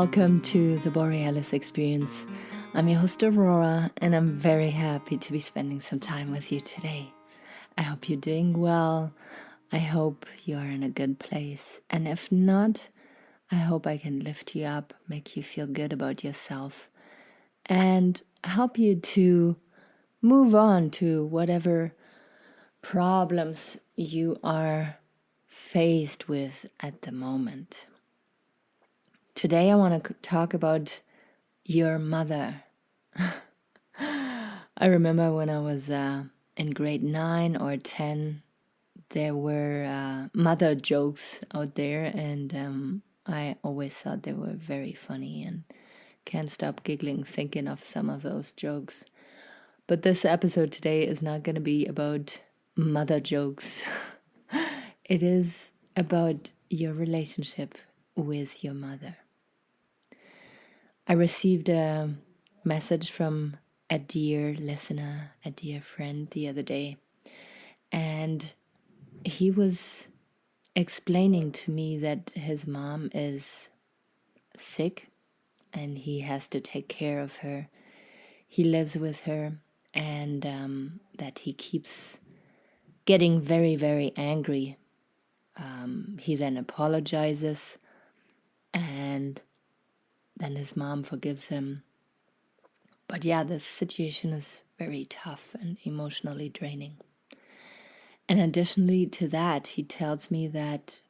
Welcome to the Borealis Experience. I'm your host Aurora, and I'm very happy to be spending some time with you today. I hope you're doing well. I hope you're in a good place. And if not, I hope I can lift you up, make you feel good about yourself, and help you to move on to whatever problems you are faced with at the moment. Today I want to talk about your mother. I remember when I was in grade 9 or 10, there were mother jokes out there, and I always thought they were very funny and can't stop giggling thinking of some of those jokes. But this episode today is not going to be about mother jokes. It is about your relationship with your mother. I received a message from a dear listener, a dear friend the other day, and he was explaining to me that his mom is sick and he has to take care of her. He lives with her, and that he keeps getting very, very angry. He then apologizes, and then his mom forgives him. But yeah, this situation is very tough and emotionally draining. And additionally to that, he tells me that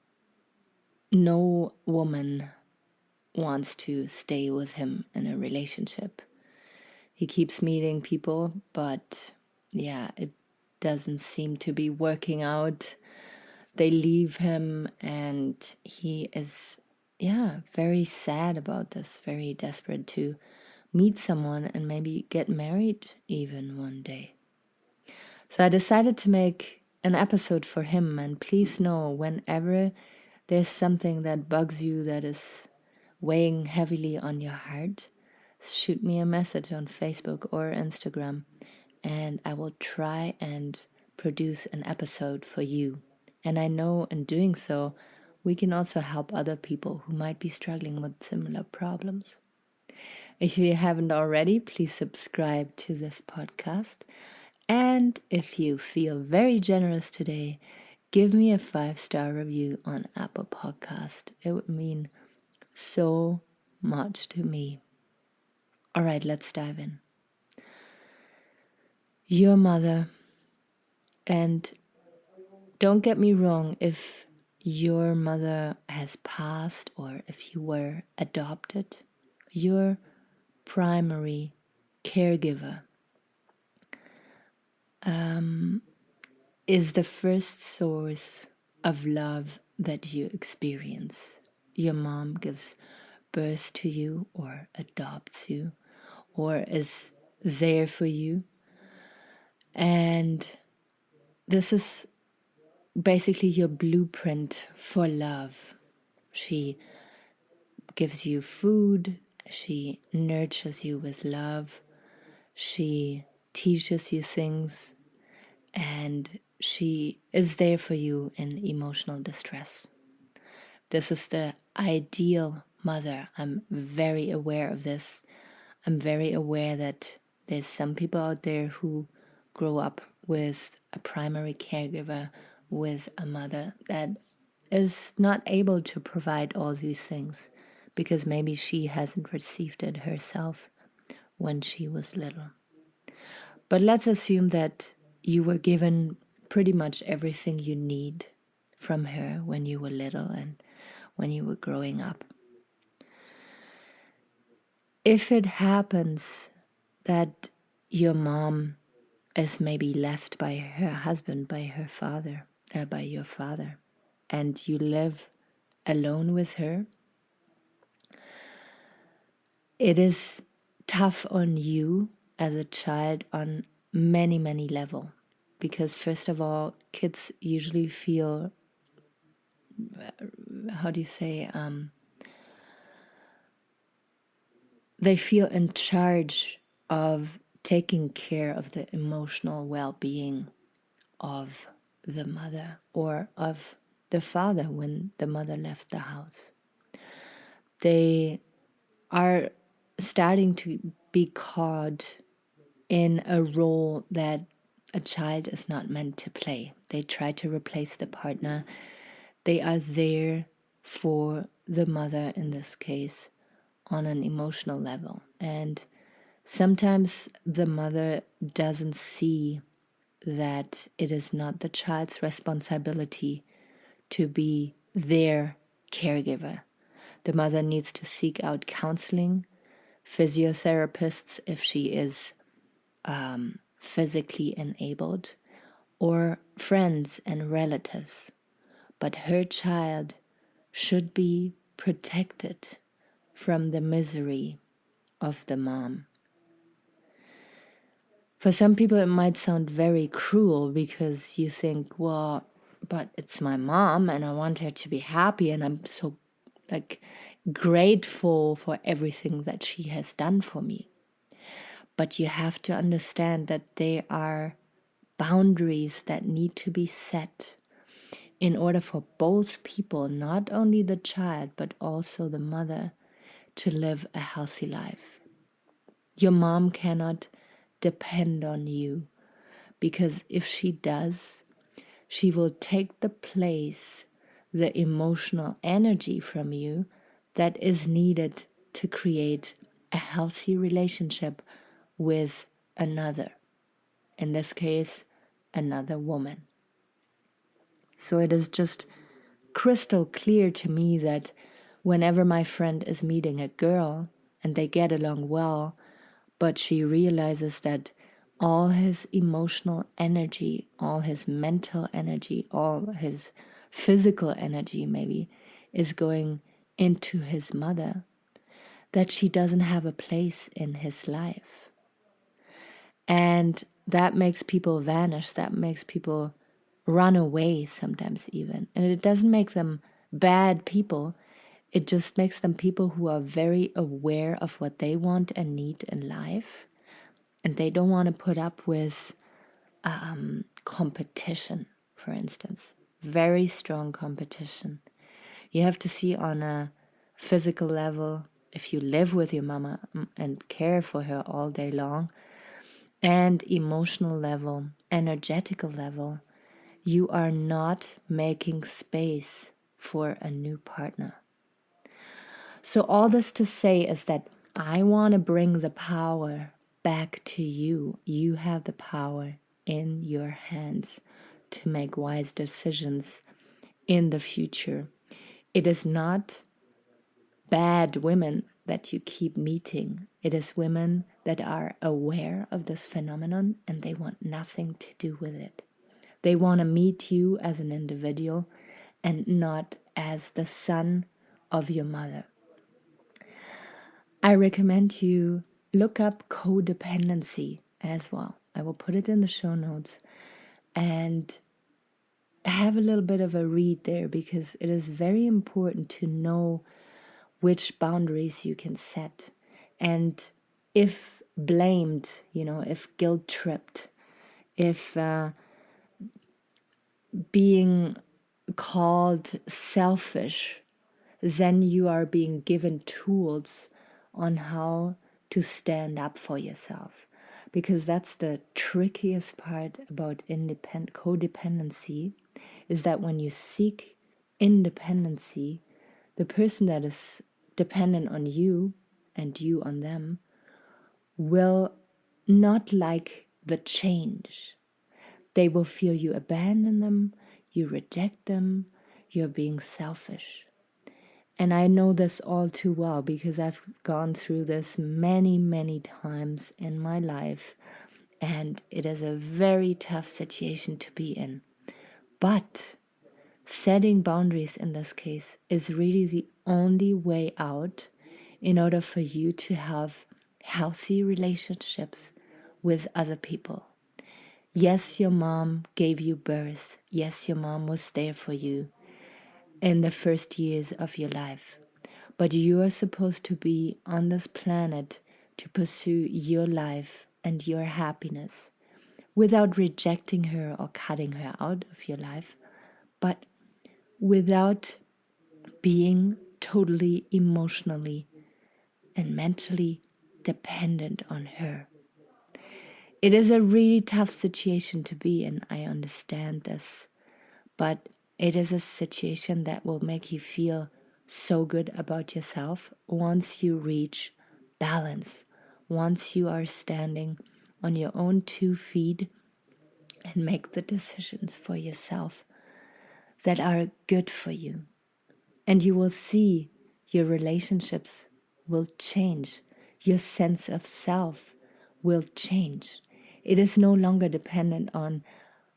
no woman wants to stay with him in a relationship. He keeps meeting people, but yeah, it doesn't seem to be working out. They leave him, and he is, very sad about this, very desperate to meet someone and maybe get married even one day. So I decided to make an episode for him, and please know, whenever there's something that bugs you, that is weighing heavily on your heart, shoot me a message on Facebook or Instagram, and I will try and produce an episode for you. And I know in doing so, we can also help other people who might be struggling with similar problems. If you haven't already, please subscribe to this podcast. And if you feel very generous today, give me a 5-star review on Apple Podcast. It would mean so much to me. All right, let's dive in. Your mother. And don't get me wrong, if your mother has passed or if you were adopted, your primary caregiver is the first source of love that you experience. Your mom gives birth to you or adopts you or is there for you. And this is basically your blueprint for love. She gives you food, she nurtures you with love, she teaches you things, and she is there for you in emotional distress. This is the ideal mother. I'm very aware of this. I'm very aware that there's some people out there who grow up with a primary caregiver, with a mother that is not able to provide all these things because maybe she hasn't received it herself when she was little. But let's assume that you were given pretty much everything you need from her when you were little and when you were growing up. If it happens that your mom is maybe left by her husband, by her father, by your father, and you live alone with her, it is tough on you as a child on many, many levels. Because first of all, kids usually feel, they feel in charge of taking care of the emotional well-being of the mother or of the father when the mother left the house. They are starting to be caught in a role that a child is not meant to play. They try to replace the partner. They are there for the mother in this case on an emotional level. And sometimes the mother doesn't see that it is not the child's responsibility to be their caregiver. The mother needs to seek out counseling, physiotherapists if she is physically enabled, or friends and relatives. But her child should be protected from the misery of the mom. For some people, it might sound very cruel because you think, well, but it's my mom and I want her to be happy and I'm so grateful for everything that she has done for me. But you have to understand that there are boundaries that need to be set in order for both people, not only the child, but also the mother, to live a healthy life. Your mom cannot depend on you, because if she does, she will take the place, the emotional energy from you that is needed to create a healthy relationship with another, in this case, another woman. So it is just crystal clear to me that whenever my friend is meeting a girl and they get along well, but she realizes that all his emotional energy, all his mental energy, all his physical energy maybe is going into his mother, that she doesn't have a place in his life. And that makes people vanish, that makes people run away sometimes even. And it doesn't make them bad people, it just makes them people who are very aware of what they want and need in life. And they don't want to put up with competition, for instance. Very strong competition. You have to see on a physical level, if you live with your mama and care for her all day long, and emotional level, energetical level, you are not making space for a new partner. So all this to say is that I want to bring the power back to you. You have the power in your hands to make wise decisions in the future. It is not bad women that you keep meeting. It is women that are aware of this phenomenon and they want nothing to do with it. They want to meet you as an individual and not as the son of your mother. I recommend you look up codependency as well. I will put it in the show notes and have a little bit of a read there, because it is very important to know which boundaries you can set. And if blamed, if guilt tripped, if being called selfish, then you are being given tools on how to stand up for yourself. Because that's the trickiest part about codependency, is that when you seek independency, the person that is dependent on you and you on them will not like the change. They will feel you abandon them, you reject them, you're being selfish. And I know this all too well because I've gone through this many, many times in my life. And it is a very tough situation to be in. But setting boundaries in this case is really the only way out in order for you to have healthy relationships with other people. Yes, your mom gave you birth. Yes, your mom was there for you in the first years of your life. But you are supposed to be on this planet to pursue your life and your happiness without rejecting her or cutting her out of your life, but without being totally emotionally and mentally dependent on her. It is a really tough situation to be in, I understand this, but it is a situation that will make you feel so good about yourself once you reach balance, once you are standing on your own 2 feet and make the decisions for yourself that are good for you. And you will see your relationships will change. Your sense of self will change. It is no longer dependent on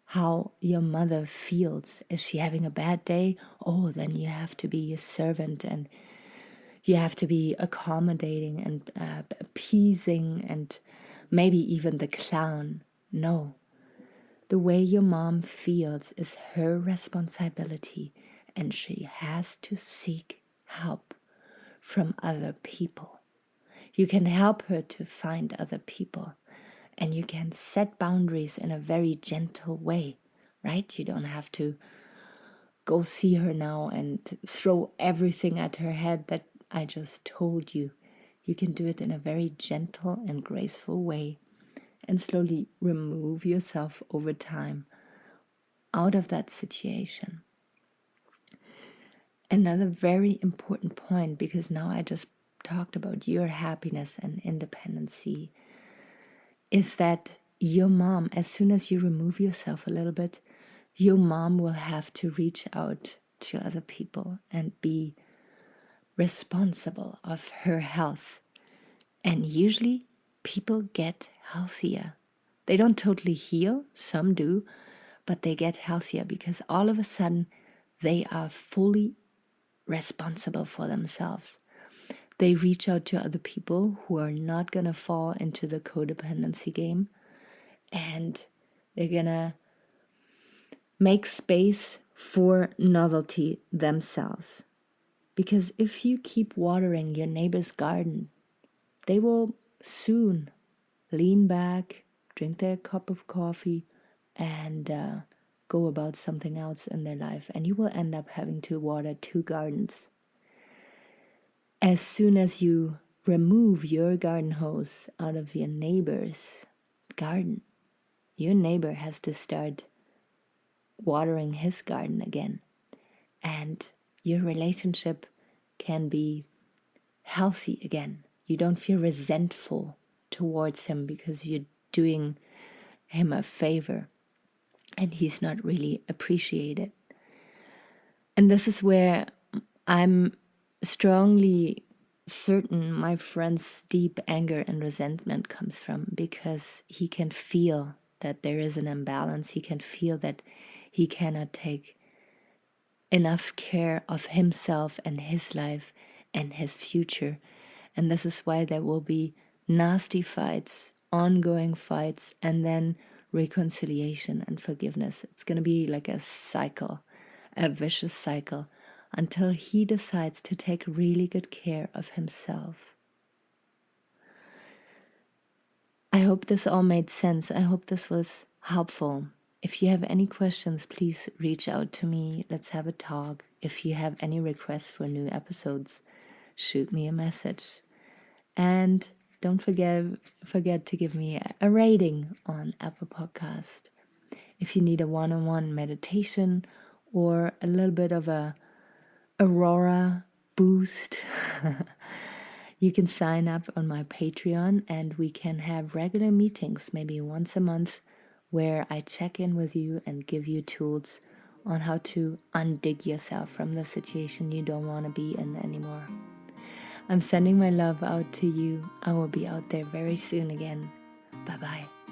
how your mother feels. Is she having a bad day? Oh, then you have to be a servant and you have to be accommodating and appeasing and maybe even the clown. No. The way your mom feels is her responsibility, and she has to seek help from other people. You can help her to find other people, and you can set boundaries in a very gentle way, right? You don't have to go see her now and throw everything at her head that I just told you. You can do it in a very gentle and graceful way and slowly remove yourself over time out of that situation. Another very important point, because now I just talked about your happiness and independency, is that your mom, as soon as you remove yourself a little bit, your mom will have to reach out to other people and be responsible of her health. And usually people get healthier. They don't totally heal, some do, but they get healthier because all of a sudden they are fully responsible for themselves. They reach out to other people who are not going to fall into the codependency game, and they're going to make space for novelty themselves. Because if you keep watering your neighbor's garden, they will soon lean back, drink their cup of coffee, and go about something else in their life. And you will end up having to water 2 gardens. As soon as you remove your garden hose out of your neighbor's garden, your neighbor has to start watering his garden again. And your relationship can be healthy again. You don't feel resentful towards him because you're doing him a favor and he's not really appreciated. And this is where I'm strongly certain my friend's deep anger and resentment comes from, because he can feel that there is an imbalance. He can feel that he cannot take enough care of himself and his life and his future. And this is why there will be nasty fights, ongoing fights, and then reconciliation and forgiveness. It's going to be like a cycle, a vicious cycle, until he decides to take really good care of himself. I hope this all made sense. I hope this was helpful. If you have any questions, please reach out to me. Let's have a talk. If you have any requests for new episodes, shoot me a message. And don't forget to give me a rating on Apple Podcast. If you need a one-on-one meditation or a little bit of a Aurora boost, you can sign up on my Patreon and we can have regular meetings, maybe once a month, where I check in with you and give you tools on how to undig yourself from the situation you don't want to be in anymore. I'm sending my love out to you. I will be out there very soon again. Bye-bye.